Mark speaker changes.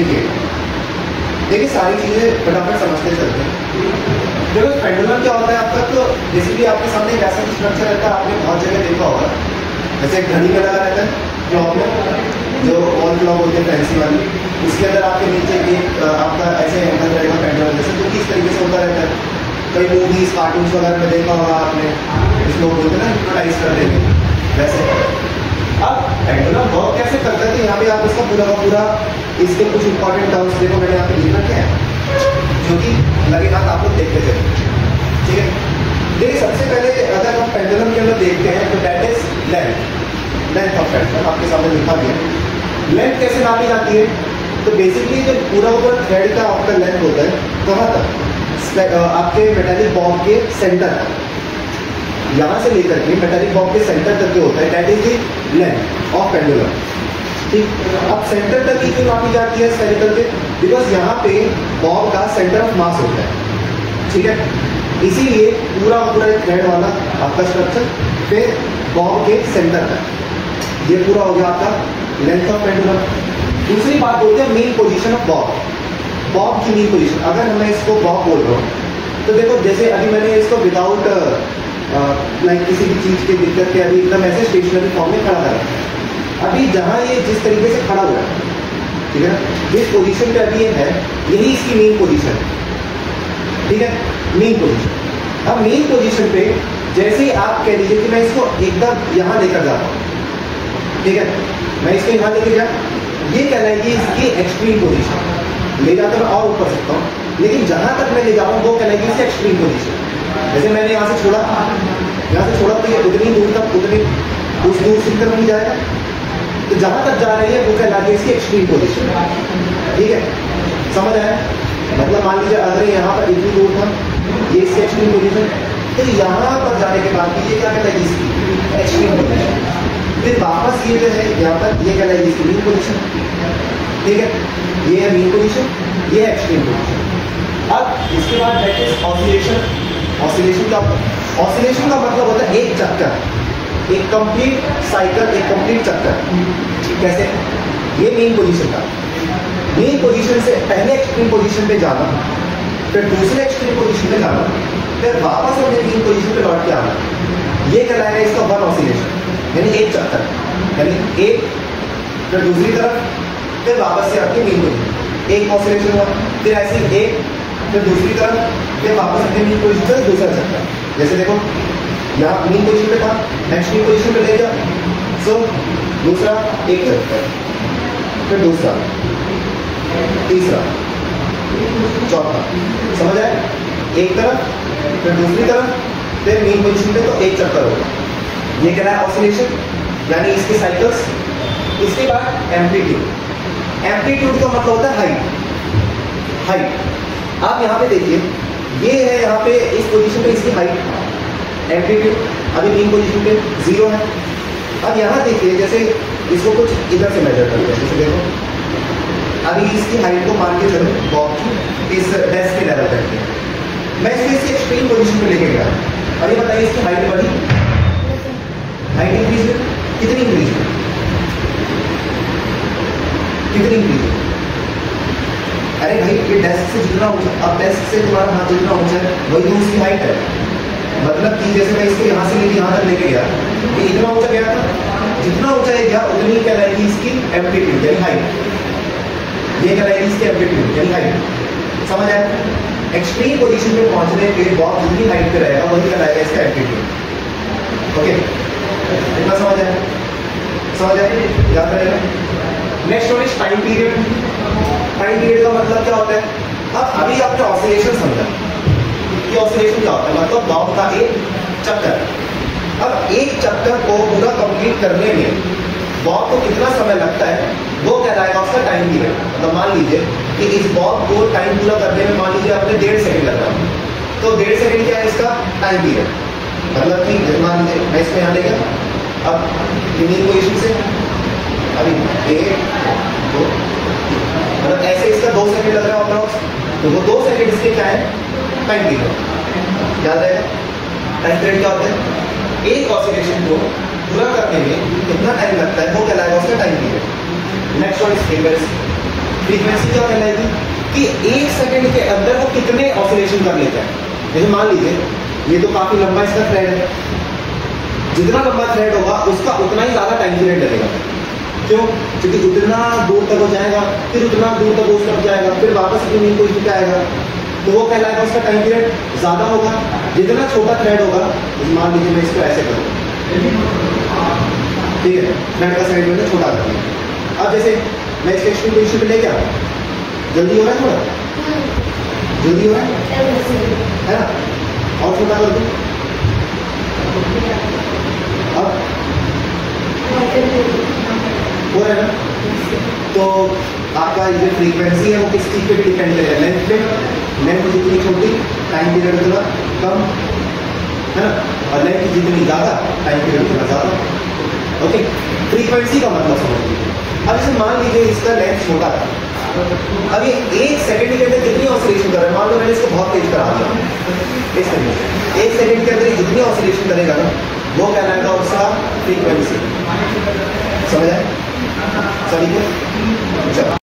Speaker 1: Indicator. देखिए सारी चीजें फटाफट समझते चलते हैं। देखो पेंडुलम क्या होता है आपका, तो बेसिकली आपके सामने एक ऐसा स्ट्रक्चर रहता है, आपने बहुत जगह देखा होगा, जैसे एक घड़ी में लगा रहता है क्लॉक में, जो वॉल क्लॉक होती है फैंसी वाली, उसके अंदर आपके नीचे एक आपका ऐसे एंगल रहेगा पेंडुलम जैसे, जो कि इस तरीके से होता रहता है। कई मूवीज कार्टून्स वगैरह में देखा होगा आपने, कुछ लोग बोलते हैं ना हिप्नोटाइज कर देंगे वैसे। अब पेंडुलम वर्क कैसे करता है, तो यहाँ पे आप इसका पूरा का पूरा इसके कुछ इंपॉर्टेंट टर्म्स देखो, मैंने यहाँ पे लिख रखे हैं जो कि लगे हाथ आप लोग देखते थे, ठीक है। देखिए सबसे पहले अगर हम पेंडुलम के अंदर देखते हैं तो that is length of pendulum, आपके सामने लिखा भी है। लेंथ कैसे नापी जाती है, तो बेसिकली जो पूरा थ्रेड का आपका लेंथ होता है कहाँ तक, आपके मेटालिक बॉब के सेंटर तक, यहाँ से लेकर के मेटालिक बॉब के सेंटर तक जो होता है that is the length of pendulum, ठीक। अब सेंटर तक ही क्यों नापी जाती है स्फेरिकल के, बिकॉज यहाँ पे बॉब का सेंटर ऑफ मास होता है, ठीक है। इसीलिए पूरा थ्रेड वाला आपका स्ट्रक्चर फिर बॉब के सेंटर तक, ये पूरा हो गया आपका लेंथ ऑफ पेंडुलम। दूसरी बात होती है main position of Bob, Bob की मेन पोजीशन। अगर मैं इसको बॉब बोल रहा हूँ तो देखो जैसे अभी मैंने इसको विदाउट लाइक किसी भी चीज के दिक्कत के अभी एकदम ऐसे स्टेशनरी फॉर्म में खड़ा करा, अभी जहां ये जिस तरीके से खड़ा हुआ है, ठीक है, जिस पोजीशन पे अभी ये है यही इसकी मेन पोजीशन है, ठीक है, मेन पोजीशन। अब मेन पोजीशन पे जैसे ही आप कह दीजिए कि मैं इसको एकदम यहां लेकर जाता हूं, ठीक है, मैं इसको यहां लेकर जा, ये कहलाएगी इसकी एक्सट्रीम पोजीशन। ले जाकर मैं और ऊपर सकता हूँ, लेकिन जहां तक मैं ले जा रहा हूँ वो कहलाएगी इसकी एक्सट्रीम पोजीशन। जैसे मैंने यहाँ से छोड़ा तो ये उतनी दूर तक उतनी उस दूर से तरफ नहीं जाएगा, तो जहां तक जा रही है वो कहलाती है इसकी एक्सट्रीम पोजीशन, ठीक है, समझ आया। मतलब मान लीजिए अगर यहाँ पर इतनी दूर था, ये इसकी एक्सट्रीम पोजीशन, तो यहाँ पर जाने के बाद ये क्या कहलाएगी इसकी एक्सट्रीम पोजीशन, फिर वापस ये जो है यहाँ पर ये कहलाएगी इसकी मेन पोजीशन, ठीक है, ये है मेन पोजीशन, ये है एक्सट्रीम पोजीशन। अब इसके बाद दैट इज ऑसिलेशन। ऑसिलेशन का मतलब होता है एक चक्कर, एक कंप्लीट साइकिल, एक कंप्लीट चक्कर, कैसे, ये मेन पोजीशन था। मेन पोजीशन से पहले एक्सट्रीम पोजीशन पे जाना, फिर दूसरे एक्सट्रीम पोजीशन पे जाना, फिर वापस अपने मेन पोजीशन पे लौट के आना, ये कहलाएगा इसका वन ऑसिलेशन, यानी एक चक्कर, यानी एक फिर दूसरी तरफ फिर वापस से आपकी मेन पोजीशन, एक ऑसिलेशन हुआ, फिर ऐसे एक फिर दूसरी तरफ फिर वापस अपने मेन पोजीशन से दूसरा चक्कर। जैसे देखो यहाँ मेन पोजीशन पे था, एक्सट्रीम पोजीशन पे ले गया, सो दूसरा एक चक्कर, फिर दूसरा, तीसरा, चौथा, समझ आए, एक तरफ फिर दूसरी तरफ फिर मेन पोजीशन पे, तो एक चक्कर होगा, ये कहना है ऑसिलेशन, यानी इसके साइकिल्स। इसके बाद एम्पलीट्यूड। एम्पलीट्यूड का मतलब होता है हाइट। आप यहाँ पे देखिए, ये है यहाँ पे इस पोजीशन पे इसकी हाइट, एम्पलीट्यूड अभी मेन पोजीशन पे 0 है। अब यहाँ देखिए जैसे इसको कुछ इधर से मेजर करते हैं, जैसे देखो अभी इसकी हाइट को मान के चलो बॉब की इस डेस्क के लेवल करके मैं इसको इसकी एक्सट्रीम पोजीशन पे लेके गया, और ये बताइए इसकी हाइट बढ़ी, हाइट इंक्रीज हुई, कितनी इंक्रीज हुई, कितनी इंक्रीज हुई? अरे भाई ये डेस्क से जितना ऊंचा, अब डेस्क से तुम्हारा हाथ जितना ऊंचा है वही तो उसकी हाइट है। मतलब कि जैसे मैं इसको यहाँ से लेके यहाँ तक लेके गया, ये इतना ऊंचा गया था, जितना ऊंचा ये गया उतनी कहलाएगी इसकी एम्पलीट्यूड यानी हाइट, ये कहलाएगी इसकी एम्पलीट्यूड यानी हाइट, समझ आया। एक्सट्रीम पोजीशन पे पहुंचने के बॉब जितनी हाइट पे रहेगा वही कहलाएगा इसका एम्पलीट्यूड। ओके, इतना समझ आया, समझ आया, याद रहेगा। Next one is time period. Time period का मतलब क्या होता है, अब अभी आपने ऑसिलेशन समझा, ये ऑसिलेशन क्या होता है, मतलब बॉब का एक चक्कर। अब एक चक्कर को पूरा कंप्लीट करने में बॉब को कितना समय लगता है वो कहलाएगा उसका टाइम पीरियड। मतलब मान लीजिए कि इस बॉब को टाइम पूरा करने में मान लीजिए आपने 1.5 सेकंड लग रहा है, तो 1.5 सेकंड क्या है इसका टाइम पीरियड। मतलब कि मान लीजिए मैं इसको यहाँ ले गया, अब मेन पोजीशन से अभी 1 2 मतलब ऐसे इसका 2 सेकंड लग रहा है अप्रॉक्स, तो वो 2 सेकंड इसके क्या है टाइम पीरियड। याद रहेगा टाइम पीरियड क्या होता है, एक ऑसिलेशन को पूरा करने में कितना टाइम लगता है वो कहलाएगा उसका time period. Next one is frequency. Frequency क्या कहलाएगी कि 1 सेकंड के अंदर वो कितने ऑसिलेशन कर लेता है। जैसे मान लीजिए ये तो काफी लंबा इसका थ्रेड है, जितना लंबा थ्रेड होगा उसका उतना ही ज्यादा टाइम पीरियड लगेगा। क्यों? क्योंकि उतना दूर तक हो जाएगा, फिर उतना दूर तक वो स्टॉप जाएगा, फिर वापस जमीन को इस आएगा, तो वो कहलाएगा उसका टाइम पीरियड ज्यादा होगा। जितना छोटा थ्रेड होगा, मान लीजिए मैं इसको ऐसे करूँ, ठीक है, थ्रेड का साइड मैंने छोटा कर दिया। अब जैसे मैं इसके एक्सट्रीम पोजीशन पे ले गया, जल्दी हो रहा है, थोड़ा जल्दी हो रहा है ना, और छोटा कर दूं, अब हो रहा है ना। तो आपका ये फ्रीक्वेंसी है वो किस चीज पे भी डिपेंड करेगा, लेंथ पे। लेंथ जितनी छोटी टाइम पीरियड उतना कम, है ना, और लेंथ जितनी ज्यादा टाइम पीरियड उतना ज्यादा। ओके, फ्रीक्वेंसी का मतलब समझिए। अब जैसे मान लीजिए इसका लेंथ छोटा था, अब ये 1 सेकंड के अंदर जितनी ऑसिलेशन कर रहा है, मान लो मैंने इसको बहुत तेज करा दिया, इस तरीके से 1 सेकंड के अंदर जितनी ऑसिलेशन करेगा ना, वो कहलाएगा उसका फ्रीक्वेंसी। समझ आए सभी को? चलो।